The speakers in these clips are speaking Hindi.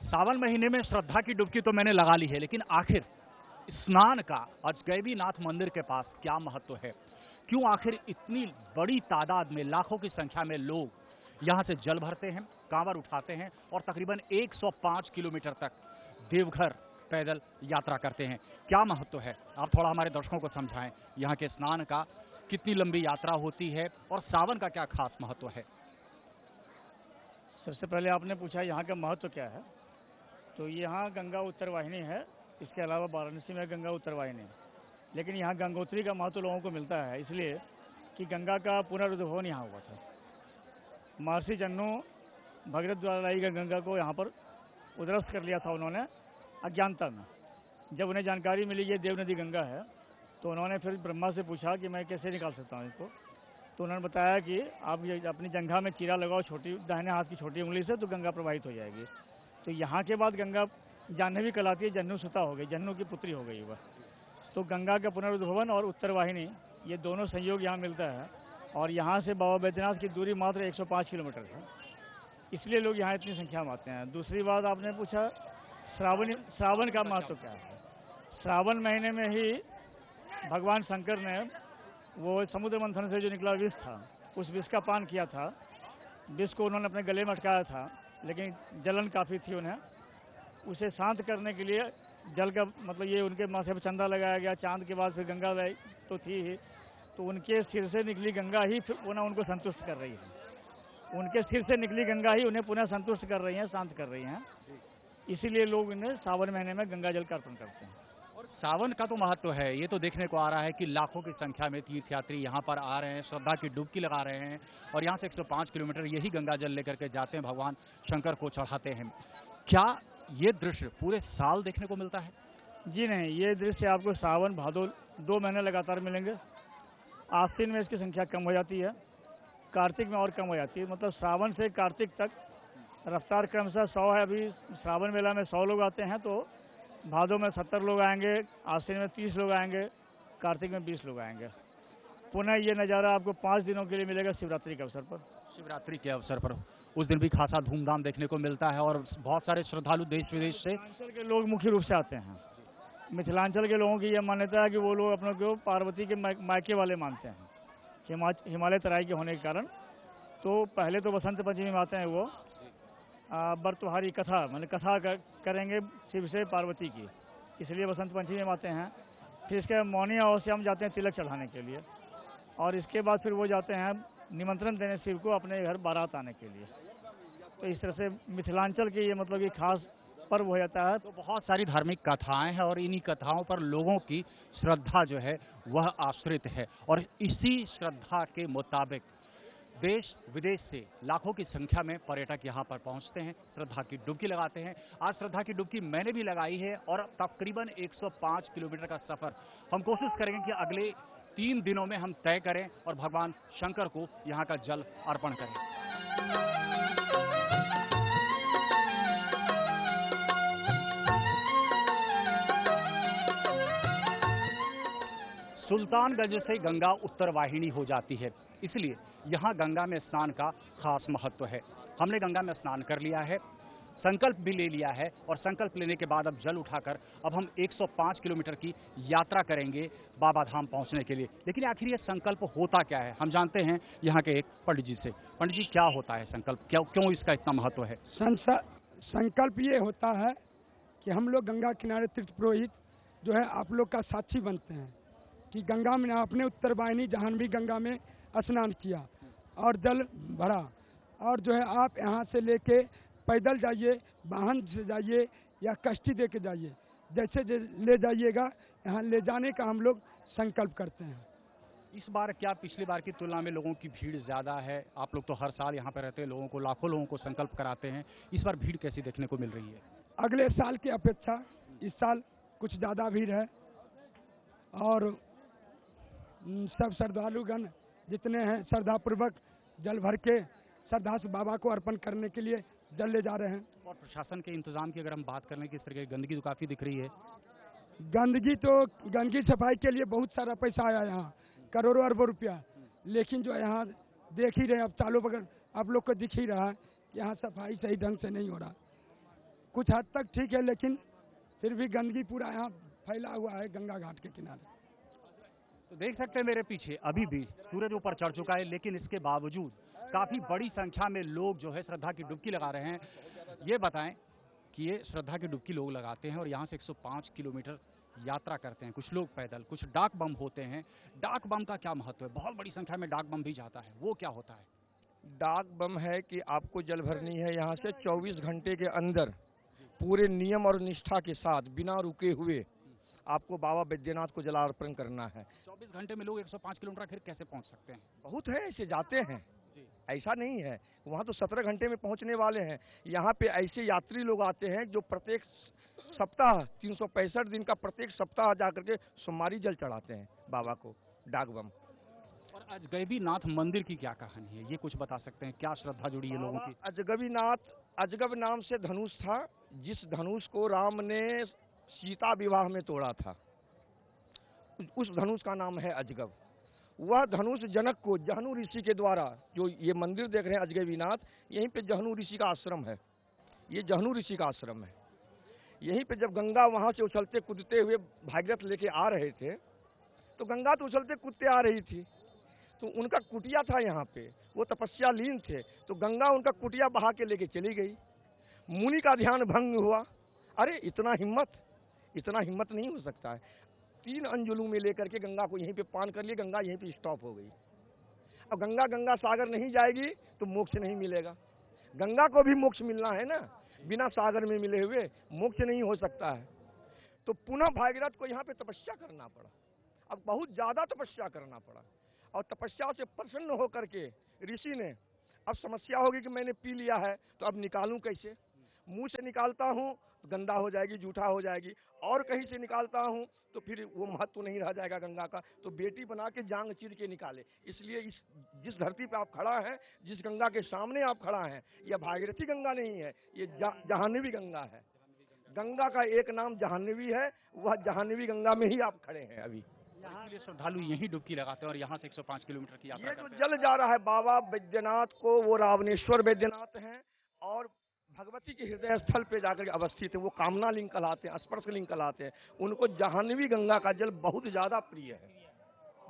सावन महीने में श्रद्धा की डुबकी तो मैंने लगा ली है, लेकिन आखिर स्नान का अजगैबीनाथ मंदिर के पास क्या महत्व है? क्यों आखिर इतनी बड़ी तादाद में, लाखों की संख्या में लोग यहां से जल भरते हैं, कांवर उठाते हैं और तकरीबन 105 किलोमीटर तक देवघर पैदल यात्रा करते हैं? क्या महत्व है? आप थोड़ा हमारे दर्शकों को समझाएं, यहाँ के स्नान का कितनी लंबी यात्रा होती है और सावन का क्या खास महत्व है? सबसे पहले आपने पूछा यहाँ का महत्व क्या है, तो यहाँ गंगा उत्तरवाहिनी है। इसके अलावा वाराणसी में गंगा उत्तरवाहिनी है, लेकिन यहाँ गंगोत्री का महत्व लोगों को मिलता है, इसलिए कि गंगा का पुनरुद्भवन यहाँ हुआ था। महर्षि जन्नू भगीरथ द्वारा लाई गई गंगा को यहाँ पर उद्रस्त कर लिया था उन्होंने अज्ञानता में। जब उन्हें जानकारी मिली ये देव नदी गंगा है, तो उन्होंने फिर ब्रह्मा से पूछा कि मैं कैसे निकाल सकता हूँ इसको। तो उन्होंने बताया कि आप ये अपनी जंघा में चीरा लगाओ, छोटी दाहिने हाथ की छोटी उंगली से, तो गंगा प्रवाहित हो जाएगी। तो यहाँ के बाद गंगा जाह्नवी कहलाती है, जन्नू सुता हो गई, जन्नू की पुत्री हो गई वह। तो गंगा का पुनरुद्भवन और उत्तरवाहिनी ये दोनों संयोग यहाँ मिलता है, और यहाँ से बाबा बैद्यनाथ की दूरी मात्र 105 किलोमीटर है, इसलिए लोग यहाँ इतनी संख्या में आते हैं। दूसरी बात आपने पूछा श्रावण का महत्व क्या है। श्रावण महीने में ही भगवान शंकर ने वो समुद्र मंथन से जो निकला विष था, उस विष का पान किया था। विष को उन्होंने अपने गले में अटकाया था, लेकिन जलन काफ़ी थी उन्हें। उसे शांत करने के लिए जल का मतलब ये उनके माथे पर चंदा लगाया गया। चांद के बाद फिर गंगा तो थी ही, तो उनके सिर से निकली गंगा ही फिर पुनः उनको संतुष्ट कर रही है। उनके सिर से निकली गंगा ही उन्हें पुनः संतुष्ट कर रही हैं, शांत कर रही हैं। इसीलिए लोग इन्हें सावन महीने में गंगा जल का अर्पण करते हैं। और सावन का तो महत्व है, ये तो देखने को आ रहा है कि लाखों की संख्या में तीर्थयात्री यहाँ पर आ रहे हैं, श्रद्धा की डुबकी लगा रहे हैं और यहाँ से 105 किलोमीटर यही गंगा जल लेकर के जाते हैं, भगवान शंकर को चढ़ाते हैं। क्या ये दृश्य पूरे साल देखने को मिलता है? जी नहीं, ये दृश्य आपको सावन भादो 2 महीने लगातार मिलेंगे। आस्तीन में इसकी संख्या कम हो जाती है, कार्तिक में और कम हो जाती है। मतलब सावन से कार्तिक तक रफ्तार क्रमशः 100 है। अभी श्रावण मेला में 100 लोग आते हैं, तो भादो में 70 लोग आएंगे, आश्विन में 30 लोग आएंगे, कार्तिक में 20 लोग आएंगे। पुनः ये नज़ारा आपको 5 दिनों के लिए मिलेगा शिवरात्रि के अवसर पर। शिवरात्रि के अवसर पर उस दिन भी खासा धूमधाम देखने को मिलता है और बहुत सारे श्रद्धालु देश विदेश से, मिथिलांचल के लोग मुख्य रूप से आते हैं। मिथिलांचल के लोगों की यह मान्यता है कि वो लोग अपनों को पार्वती के मायके वाले मानते हैं, हिमालय तराई के होने के कारण। तो पहले तो बसंत पंचमी में आते हैं वो, बर्तुहारी कथा मतलब कथा करेंगे शिव से पार्वती की, इसलिए बसंत पंचमी में आते हैं। फिर इसके मौनी अमावस्या हम जाते हैं तिलक चढ़ाने के लिए, और इसके बाद फिर वो जाते हैं निमंत्रण देने शिव को अपने घर बारात आने के लिए। तो इस तरह से मिथिलांचल के ये मतलब ये खास पर्व हो जाता है। तो बहुत सारी धार्मिक कथाएं हैं और इन्हीं कथाओं पर लोगों की श्रद्धा जो है वह आश्रित है, और इसी श्रद्धा के मुताबिक देश विदेश से लाखों की संख्या में पर्यटक यहाँ पर पहुँचते हैं, श्रद्धा की डुबकी लगाते हैं। आज श्रद्धा की डुबकी मैंने भी लगाई है और तकरीबन 105 किलोमीटर का सफ़र हम कोशिश करेंगे कि अगले 3 दिनों में हम तय करें और भगवान शंकर को यहाँ का जल अर्पण करें। सुल्तानगंज से गंगा उत्तरवाहिनी हो जाती है, इसलिए यहाँ गंगा में स्नान का खास महत्व है। हमने गंगा में स्नान कर लिया है, संकल्प भी ले लिया है, और संकल्प लेने के बाद अब जल उठाकर अब हम 105 किलोमीटर की यात्रा करेंगे बाबा धाम पहुँचने के लिए। लेकिन आखिर ये संकल्प होता क्या है, हम जानते हैं यहाँ के एक पंडित जी से। पंडित जी, क्या होता है संकल्प, क्यों इसका इतना महत्व है? संकल्प ये होता है कि हम लोग गंगा किनारे तीर्थ पुरोहित जो है आप लोग का साक्षी बनते हैं कि गंगा में आपने उत्तरवाहिनी जाह्नवी गंगा में स्नान किया और जल भरा, और जो है आप यहाँ से लेके पैदल जाइए, वाहन से जाइए या कश्ती दे के जाइए, जैसे ले जाइएगा यहाँ ले जाने का हम लोग संकल्प करते हैं। इस बार क्या पिछली बार की तुलना में लोगों की भीड़ ज़्यादा है? आप लोग तो हर साल यहाँ पर रहते हैं, लोगों को, लाखों लोगों को संकल्प कराते हैं, इस बार भीड़ कैसी देखने को मिल रही है? अगले साल की अपेक्षा इस साल कुछ ज़्यादा भीड़ है, और सब श्रद्धालुगण जितने हैं श्रद्धापूर्वक जल भर के श्रद्धा से बाबा को अर्पण करने के लिए जल ले जा रहे हैं। और प्रशासन के इंतजाम की अगर हम बात करें, किस तरह की गंदगी तो काफ़ी दिख रही है। गंदगी सफाई के लिए बहुत सारा पैसा आया यहाँ, करोड़ों अरबों रुपया, लेकिन जो यहाँ देख ही रहे अब चालू बगल आप लोग को दिख ही रहा है कि यहाँ सफाई सही ढंग से नहीं हो रहा। कुछ हद तक ठीक है, लेकिन फिर भी गंदगी पूरा यहाँ फैला हुआ है गंगा घाट के किनारे। तो देख सकते हैं मेरे पीछे अभी भी सूरज ऊपर चढ़ चुका है, लेकिन इसके बावजूद काफी बड़ी संख्या में लोग जो है श्रद्धा की डुबकी लगा रहे हैं। ये बताएं कि ये श्रद्धा की डुबकी लोग लगाते हैं और यहाँ से 105 किलोमीटर यात्रा करते हैं। कुछ लोग पैदल, कुछ डाक बम होते हैं। डाक बम का क्या महत्व है? बहुत बड़ी संख्या में डाक बम भी जाता है, वो क्या होता है? डाक बम है कि आपको जल भरनी है यहाँ से 24 घंटे के अंदर, पूरे नियम और निष्ठा के साथ, बिना रुके हुए आपको बाबा बैद्यनाथ को जलार्पण करना है। 24 घंटे में लोग 105 किलोमीटर फिर कैसे पहुंच सकते हैं? बहुत है ऐसे जाते हैं, ऐसा नहीं है। वहाँ तो 17 घंटे में पहुँचने वाले हैं। यहाँ पे ऐसे यात्री लोग आते हैं जो प्रत्येक सप्ताह 365 दिन का प्रत्येक सप्ताह जाकर के सोमवारी जल चढ़ाते हैं बाबा को, डाक बम। और अजगैबी नाथ मंदिर की क्या कहानी है, ये कुछ बता सकते हैं? क्या श्रद्धा जुड़ी है लोगों की? अजगब नाम से धनुष था, जिस धनुष को राम ने सीता विवाह में तोड़ा था, उस धनुष का नाम है अजगब। वह धनुष जनक को जहनु ऋषि के द्वारा, जो ये मंदिर देख रहे हैं अजगैबीनाथ, यहीं पे जहनु ऋषि का आश्रम है। ये जहनु ऋषि का आश्रम है। यहीं पे जब गंगा वहां से उछलते कूदते हुए भागीरथ लेके आ रहे थे, तो गंगा तो उछलते कूदते आ रही थी, तो उनका कुटिया था यहाँ पे, वो तपस्या लीन थे, तो गंगा उनका कुटिया बहा के लेके चली गई। मुनि का ध्यान भंग हुआ। अरे इतना हिम्मत नहीं हो सकता है। 3 अंजुलों में लेकर के गंगा को यहीं पे पान कर लिया, गंगा यहीं पे स्टॉप हो गई। अब गंगा सागर नहीं जाएगी तो मोक्ष नहीं मिलेगा। गंगा को भी मोक्ष मिलना है ना, बिना सागर में मिले हुए मोक्ष नहीं हो सकता है। तो पुनः भागीरथ को यहाँ पे तपस्या करना पड़ा। अब बहुत ज्यादा तपस्या करना पड़ा, और तपस्या से प्रसन्न होकर के ऋषि ने, अब समस्या होगी कि मैंने पी लिया है तो अब निकालूं कैसे? मुंह से निकालता हूं तो गंदा हो जाएगी, जूठा हो जाएगी, और कहीं से निकालता हूं तो फिर वो महत्व नहीं रह जाएगा गंगा का। तो बेटी बना के जांग चीर के निकाले। इसलिए जिस धरती पे आप खड़ा हैं, जिस गंगा के सामने आप खड़ा हैं, यह भागीरथी गंगा नहीं है, ये जहान्वी गंगा है। गंगा का एक नाम जहान्वी है, वह जहान्वी गंगा में ही आप खड़े हैं अभी। यहाँ के श्रद्धालु यहीं डुबकी लगाते हैं और यहाँ से 105 किलोमीटर की यात्रा ये जो करते हैं। जल जा रहा है बाबा बैद्यनाथ को, वो रावणेश्वर बैद्यनाथ हैं और भगवती के हृदय स्थल पे जाकर अवस्थित है। वो कामना लिंग कहलाते हैं, स्पर्श लिंग कहलाते हैं। उनको जहान्वी गंगा का जल बहुत ज्यादा प्रिय है,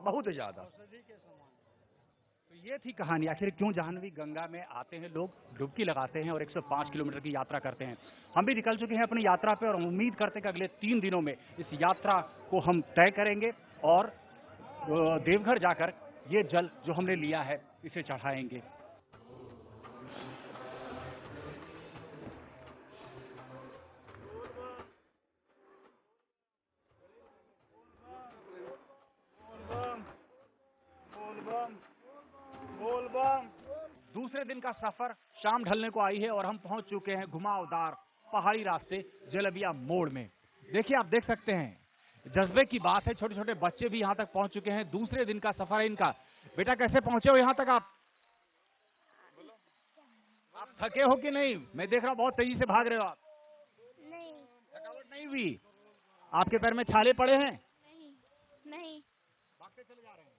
बहुत ज्यादा। तो ये थी कहानी, आखिर क्यों जाह्नवी गंगा में आते हैं लोग, डुबकी लगाते हैं और 105 किलोमीटर की यात्रा करते हैं। हम भी निकल चुके हैं अपनी यात्रा पे और उम्मीद करते हैं कि अगले 3 दिनों में इस यात्रा को हम तय करेंगे और देवघर जाकर ये जल जो हमने लिया है इसे चढ़ाएंगे। दूसरे दिन का सफर शाम ढलने को आई है और हम पहुंच चुके हैं घुमावदार पहाड़ी रास्ते जलेबिया मोड़ में। देखिए, आप देख सकते हैं जज्बे की बात है, छोटे छोटे बच्चे भी यहां तक पहुंच चुके हैं। दूसरे दिन का सफर है इनका। बेटा, कैसे पहुंचे हो यहां तक आप थके हो कि नहीं? मैं देख रहा हूं बहुत तेजी से भाग रहे हो आप। नहीं। थकावट नहीं हुई? आपके पैर में छाले पड़े हैं? नहीं। भागते चले जा रहे हैं।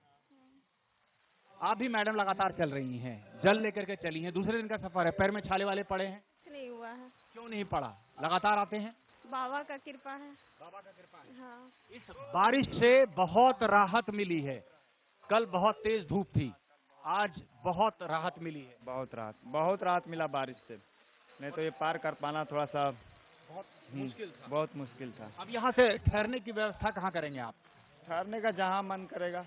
आप भी मैडम लगातार चल रही हैं, जल लेकर के चली हैं। दूसरे दिन का सफर है, पैर में छाले वाले पड़े हैं? नहीं हुआ है। क्यों नहीं पड़ा? लगातार आते हैं? बाबा का कृपा है। बाबा का कृपा है। हाँ। इस बारिश से बहुत राहत मिली है। कल बहुत तेज धूप थी, आज बहुत राहत मिली है। बहुत राहत मिला बारिश से। नहीं तो ये पार कर पाना थोड़ा सा बहुत मुश्किल था। बहुत मुश्किल था। अब यहाँ से ठहरने की व्यवस्था कहाँ करेंगे आप? ठहरने का जहाँ मन करेगा।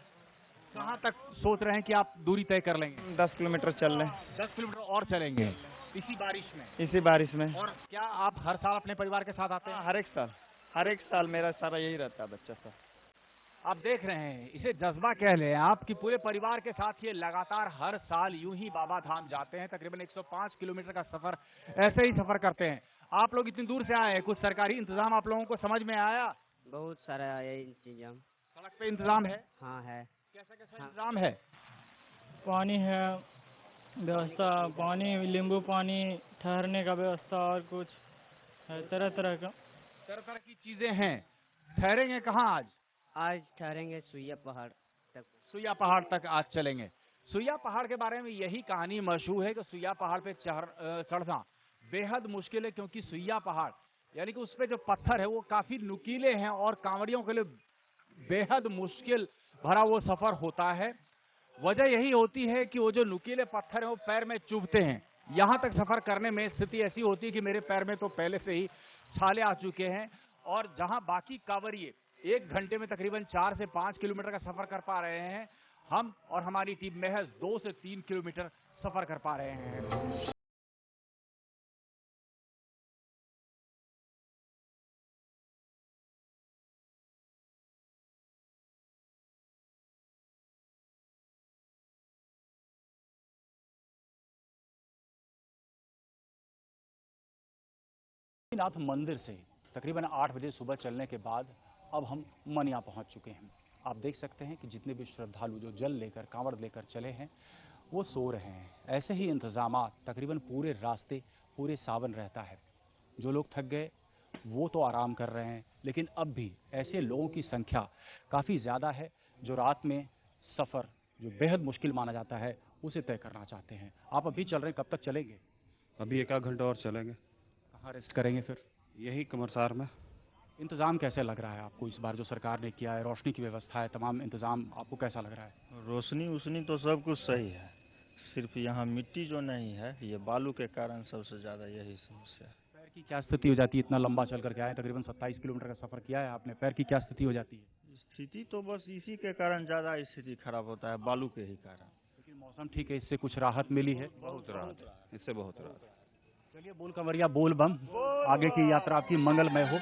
कहाँ तक सोच रहे हैं कि आप दूरी तय कर लेंगे? 10 किलोमीटर चल लें। 10 किलोमीटर और चलेंगे इसी बारिश में? इसी बारिश में। और क्या आप हर साल अपने परिवार के साथ आते हैं? हर एक साल मेरा सारा यही रहता है बच्चा सा। आप देख रहे हैं, इसे जज्बा कह लें आप कि पूरे परिवार के साथ ये लगातार हर साल यूं ही बाबा धाम जाते हैं। तकरीबन 105 किलोमीटर का सफर ऐसे ही सफर करते हैं। आप लोग इतनी दूर से आए हैं, कुछ सरकारी इंतजाम आप लोगों को समझ में आया? बहुत सारा है इंतजाम। सड़क पे इंतजाम है? हाँ है। कैसा इंतजाम है? पानी है व्यवस्था, पानी, नींबू पानी, ठहरने का व्यवस्था और कुछ है, तरह तरह की चीजें हैं। ठहरेंगे कहाँ आज? आज ठहरेंगे सुइया पहाड़ तक। सुइया पहाड़ तक आज चलेंगे। सुइया पहाड़ के बारे में यही कहानी मशहूर है कि सुइया पहाड़ पे चढ़ना बेहद मुश्किल है, क्योंकि सुइया पहाड़ यानी कि उस पे जो पत्थर है वो काफी नुकीले हैं और कांवड़ियों के लिए बेहद मुश्किल भरा वो सफर होता है। वजह यही होती है कि वो जो नुकीले पत्थर हैं वो पैर में चुभते हैं। यहाँ तक सफर करने में स्थिति ऐसी होती है कि मेरे पैर में तो पहले से ही छाले आ चुके हैं, और जहां बाकी कांवड़िए 1 घंटे में तकरीबन 4 से 5 किलोमीटर का सफर कर पा रहे हैं, हम और हमारी टीम महज 2 से 3 किलोमीटर सफर कर पा रहे हैं। नाथ मंदिर से तकरीबन 8 बजे सुबह चलने के बाद अब हम मनिया पहुंच चुके हैं। आप देख सकते हैं कि जितने भी श्रद्धालु जो जल लेकर कांवड़ लेकर चले हैं वो सो रहे हैं। ऐसे ही इंतजामात तकरीबन पूरे रास्ते पूरे सावन रहता है। जो लोग थक गए वो तो आराम कर रहे हैं, लेकिन अब भी ऐसे लोगों की संख्या काफ़ी ज़्यादा है जो रात में सफ़र जो बेहद मुश्किल माना जाता है उसे तय करना चाहते हैं। आप अभी चल रहे हैं, कब तक चलेंगे? अभी 1 घंटा और चलेंगे। कहाँ रेस्ट करेंगे फिर? यही कमरसार में। इंतज़ाम कैसे लग रहा है आपको इस बार जो सरकार ने किया है? रोशनी की व्यवस्था है, तमाम इंतज़ाम, आपको कैसा लग रहा है? रोशनी उसनी तो सब कुछ सही है, सिर्फ यहाँ मिट्टी जो नहीं है, ये बालू के कारण सबसे ज़्यादा यही समस्या है। पैर की क्या स्थिति हो जाती है? इतना लंबा चल कर के आए, तकरीबन 27 किलोमीटर का सफ़र किया है आपने, पैर की क्या स्थिति हो जाती है? स्थिति तो बस इसी के कारण ज़्यादा स्थिति खराब होता है, बालू के ही कारण। लेकिन मौसम ठीक है, इससे कुछ राहत मिली है? बहुत राहत है, इससे बहुत राहत है। चलिए, बोल कंवरिया बोल बम, आगे की यात्रा आपकी मंगलमय हो।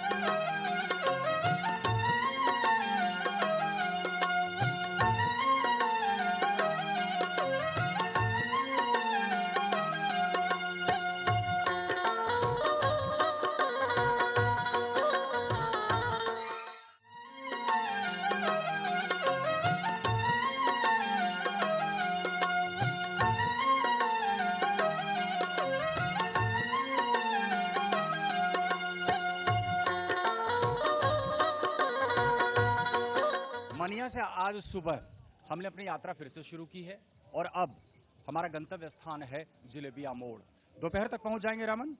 मनिया से आज सुबह हमने अपनी यात्रा फिर से शुरू की है और अब हमारा गंतव्य स्थान है जिलेबिया मोड़। दोपहर तक पहुंच जाएंगे रामन?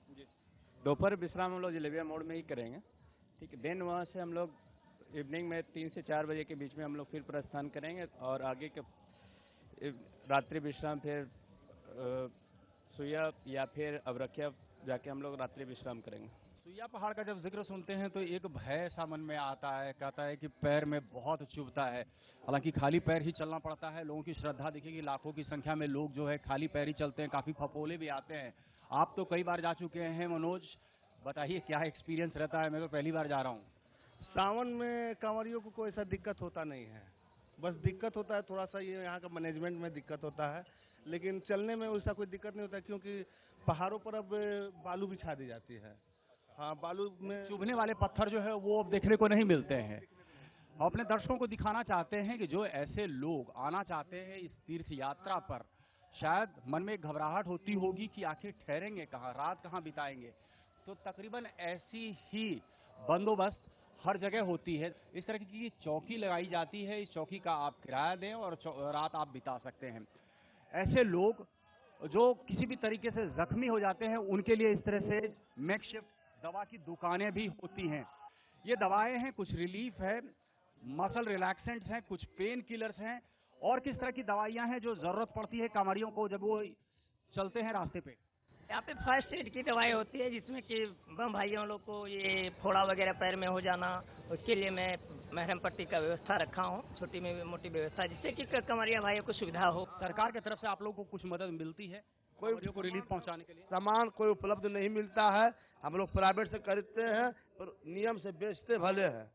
दोपहर विश्राम हम लोग जिलेबिया मोड़ में ही करेंगे, ठीक है। देन वहाँ से हम लोग इवनिंग में 3 से 4 बजे के बीच में हम लोग फिर प्रस्थान करेंगे और आगे के रात्रि विश्राम फिर सुइया या फिर अबरखिया जाके हम लोग रात्रि विश्राम करेंगे। सुइया पहाड़ का जब जिक्र सुनते हैं तो एक भय सा मन में आता है, कहता है कि पैर में बहुत चुभता है। हालांकि खाली पैर ही चलना पड़ता है। लोगों की श्रद्धा दिखेगी, लाखों की संख्या में लोग जो है खाली पैर ही चलते हैं, काफी फपोले भी आते हैं। आप तो कई बार जा चुके हैं मनोज, बताइए क्या एक्सपीरियंस रहता है? मैं तो पहली बार जा रहा हूँ। सावन में कांवरियों को कोई ऐसा दिक्कत होता नहीं है, बस दिक्कत होता है थोड़ा सा ये यहाँ का मैनेजमेंट में दिक्कत होता है, लेकिन चलने में वैसा कोई दिक्कत नहीं होता क्योंकि पहाड़ों पर अब बालू बिछा दी जाती है। हाँ, बालू में चुभने वाले पत्थर जो है वो अब देखने को नहीं मिलते हैं। हम अपने दर्शकों को दिखाना चाहते हैं कि जो ऐसे लोग आना चाहते हैं इस तीर्थ यात्रा पर, शायद मन में एक घबराहट होती होगी कि आखिर ठहरेंगे कहाँ, रात कहाँ बिताएंगे। तो तकरीबन ऐसी ही बंदोबस्त हर जगह होती है। इस तरह की चौकी लगाई जाती है, इस चौकी का आप किराया दें और रात आप बिता सकते हैं। ऐसे लोग जो किसी भी तरीके से जख्मी हो जाते हैं उनके लिए इस तरह से मेकशिफ्ट दवा की दुकानें भी होती हैं। ये दवाएं हैं, कुछ रिलीफ है, मसल रिलैक्सेंट्स हैं, कुछ पेन किलर्स हैं और किस तरह की दवाइयां हैं जो जरूरत पड़ती है कांवड़ियों को जब वो चलते हैं रास्ते पे। यहाँ पे फर्स्ट एड की दवाई होती है जिसमें कि बम भाइयों लोग को ये फोड़ा वगैरह पैर में हो जाना, उसके लिए मैं महरम पट्टी का व्यवस्था रखा हूँ, छोटी में मोटी व्यवस्था, जिससे कि कंवरिया भाइयों को सुविधा हो। सरकार की तरफ से आप लोगों को कुछ मदद मिलती है कांवड़ियों को रिलीफ पहुंचाने के लिए? सामान कोई उपलब्ध नहीं मिलता है, हम लोग प्राइवेट से खरीदते हैं पर नियम से बेचते भले हैं,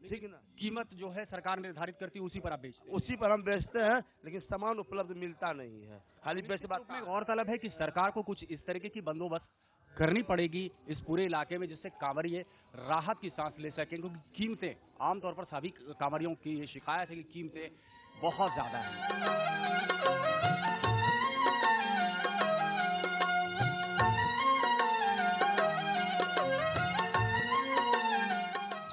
ठीक है ना। कीमत जो है सरकार निर्धारित करती है उसी पर आप बेचते हैं? उसी पर हम बेचते हैं, लेकिन सामान उपलब्ध मिलता नहीं है, खाली बेच बात में। गौरतलब है कि सरकार को कुछ इस तरीके की बंदोबस्त करनी पड़ेगी इस पूरे इलाके में, जिससे कांवड़िए राहत की सांस ले सकें, क्योंकि कीमतें आमतौर पर सभी कांवड़ियों की ये शिकायत है कि कीमतें बहुत ज्यादा हैं।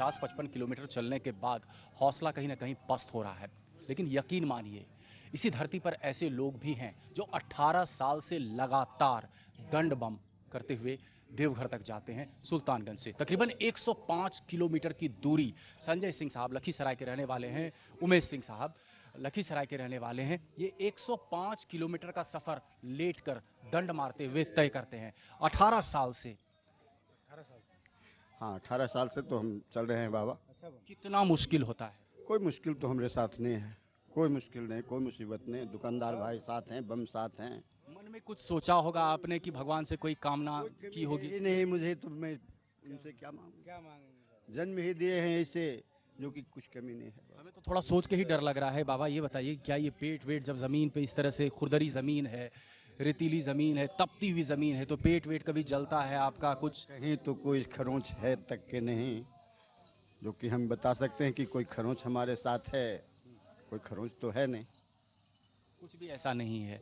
50-55 किलोमीटर चलने के बाद हौसला कहीं ना कहीं पस्त हो रहा है। लेकिन यकीन मानिए, इसी धरती पर ऐसे लोग भी हैं जो 18 साल से लगातार दंड बम करते हुए देवघर तक जाते हैं सुल्तानगंज से। तकरीबन 105 किलोमीटर की दूरी। संजय सिंह साहब लखीसराय के रहने वाले हैं, उमेश सिंह साहब लखीसराय के रहने वाले हैं। ये 105 किलोमीटर का सफर लेटकर दंड मारते हुए तय करते हैं। 18 साल से। हाँ, 18 साल से तो हम चल रहे हैं बाबा। कितना मुश्किल होता है? कोई मुश्किल तो हमारे साथ नहीं है, कोई मुश्किल नहीं, कोई मुसीबत नहीं। दुकानदार भाई साथ हैं, बम साथ हैं। मन में कुछ सोचा होगा आपने कि भगवान से कोई कामना की होगी? नहीं, मुझे तो मैं उनसे क्या मांगूं? जन्म ही दिए हैं ऐसे जो कि कुछ कमी नहीं है। हमें तो थोड़ा सोच के ही डर लग रहा है। बाबा ये बताइए, क्या ये पेट वेट जब जमीन पे इस तरह से खुरदरी जमीन है, रेतीली जमीन है, तपती हुई जमीन है, तो पेट वेट कभी जलता है आपका? कुछ कहीं तो कोई खरोंच है तक के नहीं जो कि हम बता सकते हैं कि कोई खरोंच हमारे साथ है। कोई खरोंच तो है नहीं, कुछ भी ऐसा नहीं है।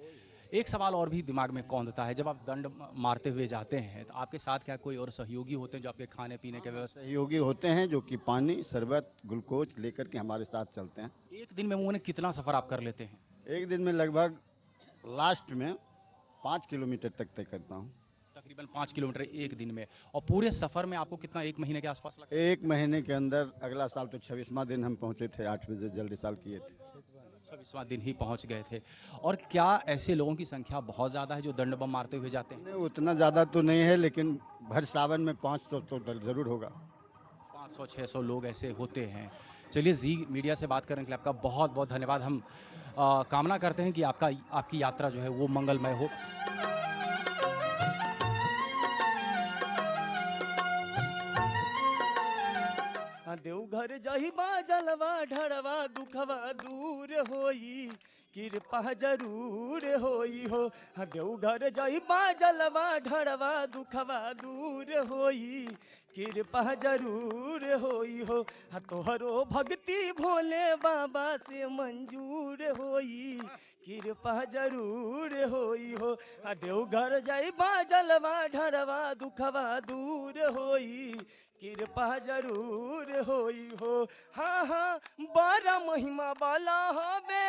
एक सवाल और भी दिमाग में कौंधता है, जब आप दंड मारते हुए जाते हैं तो आपके साथ क्या कोई और सहयोगी होते हैं जो आपके खाने पीने के व्यवस्था? सहयोगी होते हैं जो कि पानी, शरबत, ग्लूकोज लेकर के हमारे साथ चलते हैं। एक दिन में उन्होंने कितना सफर आप कर लेते हैं? एक दिन में लगभग लास्ट में 5 किलोमीटर तक तय करता हूँ। तकरीबन 5 किलोमीटर एक दिन में। और पूरे सफर में आपको कितना, 1 महीने के आसपास लगता है? 1 महीने के अंदर। अगला साल तो 26वां दिन हम पहुंचे थे, 8 बजे जल्दी साल किए थे। 26वां दिन ही पहुंच गए थे। और क्या ऐसे लोगों की संख्या बहुत ज्यादा है जो दंड बम मारते हुए जाते हैं? नहीं, उतना ज्यादा तो नहीं है, लेकिन भर सावन में 500 तो जरूर होगा। 500-600 लोग ऐसे होते हैं। चलिए, जी मीडिया से बात करने के लिए आपका बहुत बहुत धन्यवाद। हम कामना करते हैं कि आपकी यात्रा जो है वो मंगलमय हो। देवघर जाहि बाजलवा ढड़वा दुखवा दूर होई, कृपा जरूर होई हो। देवघर जाहि बाजलवा ढड़वा दुखवा दूर होई, कृपा जरूर होई हो। तोहरो भक्ति भोले बाबा से मंजूर होई, कृपा जरूर होई हो। देवघर जाहि बाजलवा ढड़वा दुखवा दूर होई, कृपा जरूर होई हो। हाँ हाँ, 12 महिमा वाला हवे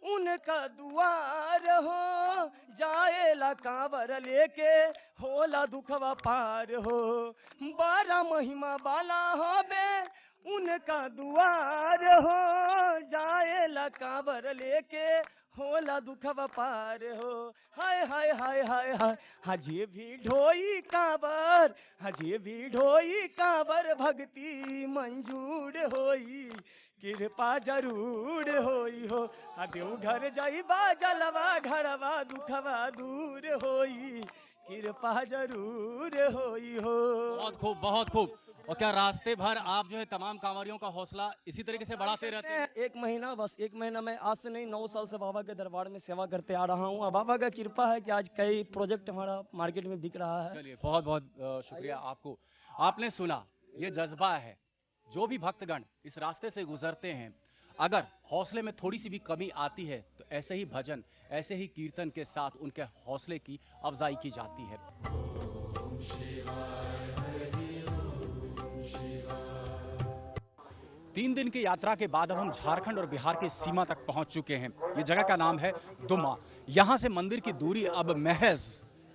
उनका दुआर हो, जाएला कांवर लेके होला दुखवा पार हो। 12 महिमा वाला हवे उनका दुआर हो, जाएला कांवर लेके होला दुखवा पार हो। हाय हाय हाय हाय हाय, हजे भी ढोई कांवर, हजे भी ढोई कांवर, भक्ति मंजूर होई, कृपा जरूर होई हो। देवघर जाई बाजलवा ढड़वा दुखवा दूर होई, कृपा जरूर होई हो। बहुत खूब, बहुत खूब। और क्या रास्ते भर आप जो है तमाम कांवरियों का हौसला इसी तरीके से बढ़ाते रहते हैं? 1 महीना, बस 1 महीना में, आज से नहीं 9 साल से बाबा के दरबार में सेवा करते आ रहा हूँ। और बाबा का कृपा है कि आज कई प्रोजेक्ट हमारा मार्केट में बिक रहा है। चलिए, बहुत बहुत शुक्रिया आपको। आपने सुना, ये जज्बा है। जो भी भक्तगण इस रास्ते से गुजरते हैं, अगर हौसले में थोड़ी सी भी कमी आती है तो ऐसे ही भजन, ऐसे ही कीर्तन के साथ उनके हौसले की अफजाई की जाती है। 3 दिन की यात्रा के बाद अब हम झारखंड और बिहार की सीमा तक पहुंच चुके हैं। ये जगह का नाम है दुमा। यहां से मंदिर की दूरी अब महज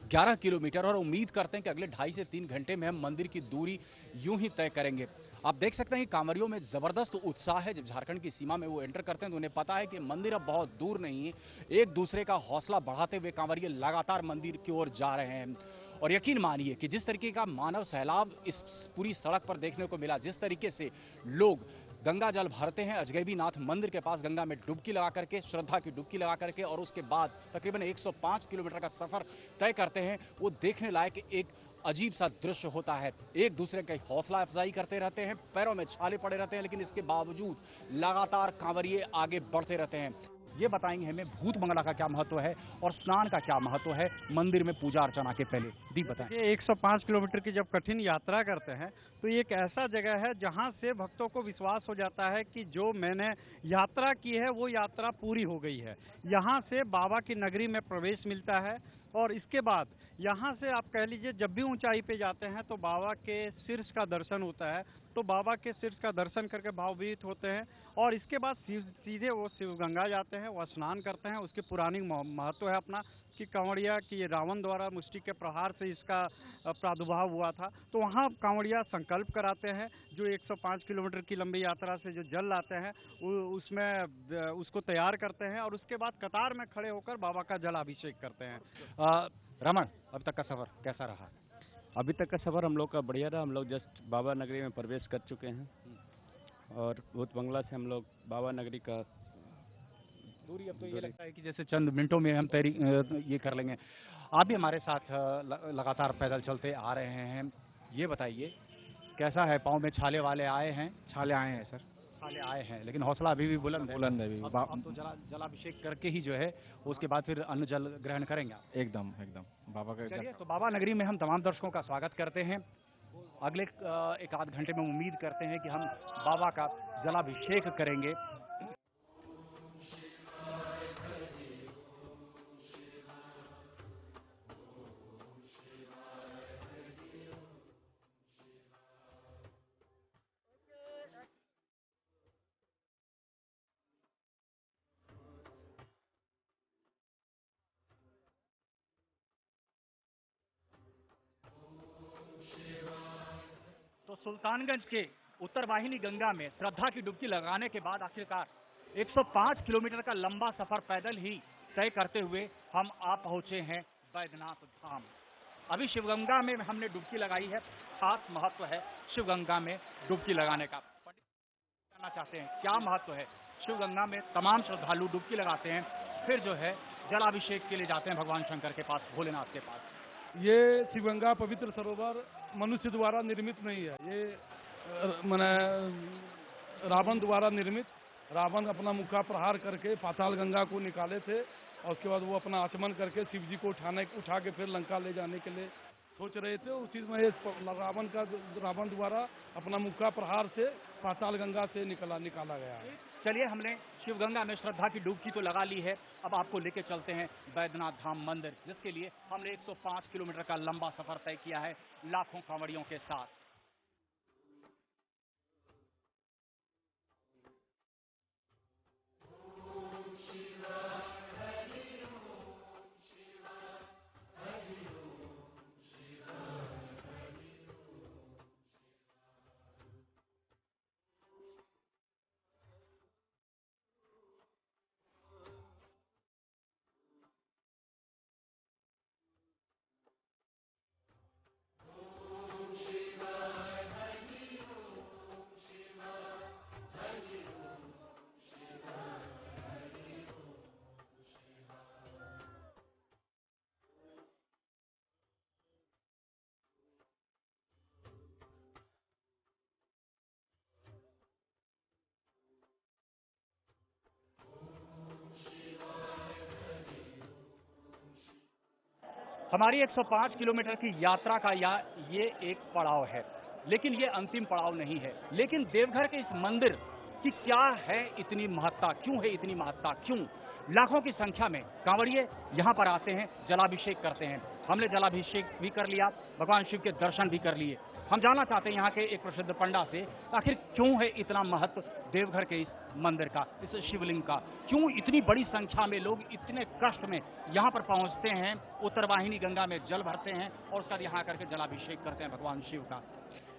11 किलोमीटर, और उम्मीद करते हैं कि अगले 2.5 से 3 घंटे में हम मंदिर की दूरी यूं ही तय करेंगे। आप देख सकते हैं कि कांवरियों में जबरदस्त उत्साह है। जब झारखंड की सीमा में वो एंटर करते हैं तो उन्हें पता है कि मंदिर अब बहुत दूर नहीं है। एक दूसरे का हौसला बढ़ाते हुए कांवरिये लगातार मंदिर की ओर जा रहे हैं। और यकीन मानिए कि जिस तरीके का मानव सैलाब इस पूरी सड़क पर देखने को मिला, जिस तरीके से लोग गंगा जल भरते हैं अजगैबी नाथ मंदिर के पास, गंगा में डुबकी लगा करके, श्रद्धा की डुबकी लगा करके, और उसके बाद तकरीबन 105 किलोमीटर का सफर तय करते हैं, वो देखने लायक एक अजीब सा दृश्य होता है। एक दूसरे की हौसला अफजाई करते रहते हैं, पैरों में छाले पड़े रहते हैं, लेकिन इसके बावजूद लगातार कांवरिये आगे बढ़ते रहते हैं। ये बताएंगे हमें भूत बंगला का क्या महत्व है और स्नान का क्या महत्व है मंदिर में पूजा अर्चना के पहले। दीप बताएं। ये 105 किलोमीटर की जब कठिन यात्रा करते हैं तो ये एक ऐसा जगह है जहां से भक्तों को विश्वास हो जाता है कि जो मैंने यात्रा की है वो यात्रा पूरी हो गई है। यहाँ से बाबा की नगरी में प्रवेश मिलता है, और इसके बाद यहाँ से आप कह लीजिए जब भी ऊंचाई पे जाते हैं तो बाबा के शीर्ष का दर्शन होता है। तो बाबा के शीर्ष का दर्शन करके भावभीत होते हैं और इसके बाद सीधे वो शिवगंगा जाते हैं, वो स्नान करते हैं। उसकी पुरानी महत्व है अपना कि कांवड़िया की रावण द्वारा मुष्टि के प्रहार से इसका प्रादुर्भाव हुआ था। तो वहाँ कांवड़िया संकल्प कराते हैं, जो 105 किलोमीटर की लंबी यात्रा से जो जल लाते हैं उसमें उसको तैयार करते हैं और उसके बाद कतार में खड़े होकर बाबा का जलाभिषेक करते हैं। रमन, अब तक का सफर कैसा रहा? अभी तक का सफ़र हम लोग का बढ़िया रहा। हम लोग जस्ट बाबा नगरी में प्रवेश कर चुके हैं और भूत बंगला से हम लोग बाबा नगरी का दूरी अब तो ये लगता है कि जैसे चंद मिनटों में हम ये कर लेंगे। आप भी हमारे साथ लगातार पैदल चलते आ रहे हैं। ये बताइए कैसा है? पाँव में छाले वाले आए हैं? छाले आए हैं सर? छाले आए हैं, लेकिन हौसला अभी भी बुलंद है। अब तो जलाभिषेक करके ही जो है उसके बाद फिर अन्न जल ग्रहण करेंगे। एकदम बाबा का। चलिए, तो बाबा नगरी में हम तमाम दर्शकों का स्वागत करते हैं। अगले एक आध घंटे में उम्मीद करते हैं कि हम बाबा का जलाभिषेक करेंगे। तो सुल्तानगंज के उत्तर वाहिनी गंगा में श्रद्धा की डुबकी लगाने के बाद आखिरकार 105 किलोमीटर का लंबा सफर पैदल ही तय करते हुए हम आ पहुंचे हैं बैद्यनाथ धाम। अभी शिवगंगा में हमने डुबकी लगाई है। खास महत्व है शिवगंगा में डुबकी लगाने का। जानना चाहते हैं क्या महत्व है? शिवगंगा में तमाम श्रद्धालु डुबकी लगाते हैं, फिर जो है जलाभिषेक के लिए जाते हैं भगवान शंकर के पास, भोलेनाथ के पास। ये शिवगंगा पवित्र सरोवर मनुष्य द्वारा निर्मित नहीं है। ये माने रावण द्वारा निर्मित। रावण अपना मुक्का प्रहार करके पाताल गंगा को निकाले थे और उसके बाद वो अपना आचमन करके शिव जी को उठा के फिर लंका ले जाने के लिए सोच रहे थे। उसी में रावण द्वारा अपना मुक्का प्रहार से पाताल गंगा से निकाला गया है। चलिए, हमने शिवगंगा में श्रद्धा की डुबकी तो लगा ली है। अब आपको लेके चलते हैं बैद्यनाथ धाम मंदिर, जिसके लिए हमने 105 किलोमीटर का लंबा सफर तय किया है लाखों कांवड़ियों के साथ। हमारी 105 किलोमीटर की यात्रा का ये एक पड़ाव है, लेकिन ये अंतिम पड़ाव नहीं है। लेकिन देवघर के इस मंदिर की क्या है इतनी महत्ता? क्यों है इतनी महत्ता? क्यों लाखों की संख्या में कांवड़िए यहाँ पर आते हैं, जलाभिषेक करते हैं? हमने जलाभिषेक भी कर लिया, भगवान शिव के दर्शन भी कर लिए। हम जानना चाहते हैं यहाँ के एक प्रसिद्ध पंडा से, आखिर क्यों है इतना महत्व देवघर के इस मंदिर का, इस शिवलिंग का? क्यों इतनी बड़ी संख्या में लोग इतने कष्ट में यहाँ पर पहुँचते हैं, उत्तरवाहिनी गंगा में जल भरते हैं और उसका यहाँ करके जलाभिषेक करते हैं भगवान शिव का?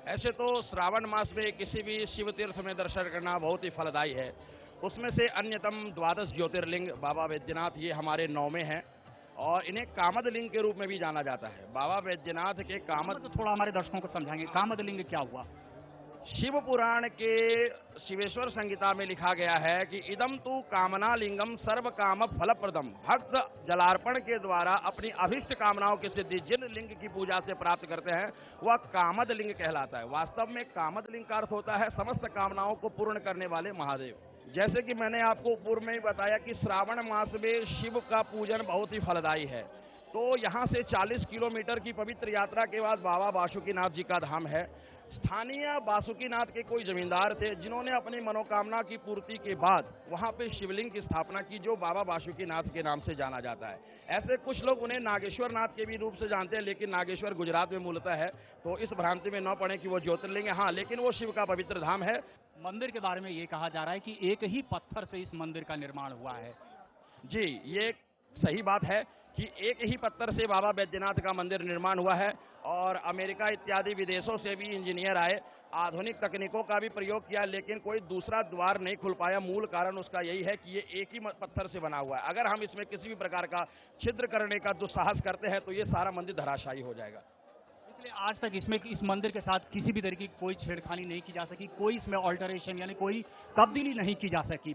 ऐसे तो श्रावण मास में किसी भी शिव तीर्थ में दर्शन करना बहुत ही फलदायी है। उसमें से अन्यतम 12 ज्योतिर्लिंग बाबा बैद्यनाथ ये हमारे 9 में हैं और इन्हें कामद लिंग के रूप में भी जाना जाता है। बाबा बैद्यनाथ के कामद, तो थोड़ा हमारे दर्शकों को समझाएंगे कामद लिंग क्या हुआ? शिव पुराण के शिवेश्वर संहिता में लिखा गया है कि इदम तु कामना लिंगम सर्व काम फलप्रदम। भक्त जलार्पण के द्वारा अपनी अभिष्ट कामनाओं की सिद्धि जिन लिंग की पूजा से प्राप्त करते हैं वह कामद लिंग कहलाता है। वास्तव में कामद लिंग का अर्थ होता है समस्त कामनाओं को पूर्ण करने वाले महादेव। जैसे कि मैंने आपको पूर्व में ही बताया कि श्रावण मास में शिव का पूजन बहुत ही फलदायी है, तो यहाँ से 40 किलोमीटर की पवित्र यात्रा के बाद बाबा बासुकीनाथ जी का धाम है। स्थानीय बासुकीनाथ के कोई जमींदार थे जिन्होंने अपनी मनोकामना की पूर्ति के बाद वहां पे शिवलिंग की स्थापना की जो बाबा बासुकीनाथ के नाम से जाना जाता है। ऐसे कुछ लोग उन्हें नागेश्वर नाथ के भी रूप से जानते हैं, लेकिन नागेश्वर गुजरात में मूलतः है, तो इस भ्रांति में न पड़े कि वो ज्योतिर्लिंग है। हाँ, लेकिन वो शिव का पवित्र धाम है। मंदिर के बारे में ये कहा जा रहा है कि एक ही पत्थर से इस मंदिर का निर्माण हुआ है। जी, ये सही बात है कि एक ही पत्थर से बाबा बैद्यनाथ का मंदिर निर्माण हुआ है और अमेरिका इत्यादि विदेशों से भी इंजीनियर आए, आधुनिक तकनीकों का भी प्रयोग किया, लेकिन कोई दूसरा द्वार नहीं खुल पाया। मूल कारण उसका यही है कि ये एक ही पत्थर से बना हुआ है। अगर हम इसमें किसी भी प्रकार का छिद्र करने का दुस्साहस करते हैं तो ये सारा मंदिर धराशायी हो जाएगा। इसलिए आज तक इसमें इस मंदिर के साथ किसी भी तरीके की कोई छेड़खानी नहीं की जा सकी, कोई इसमें ऑल्टरेशन यानी कोई तब्दीली नहीं की जा सकी।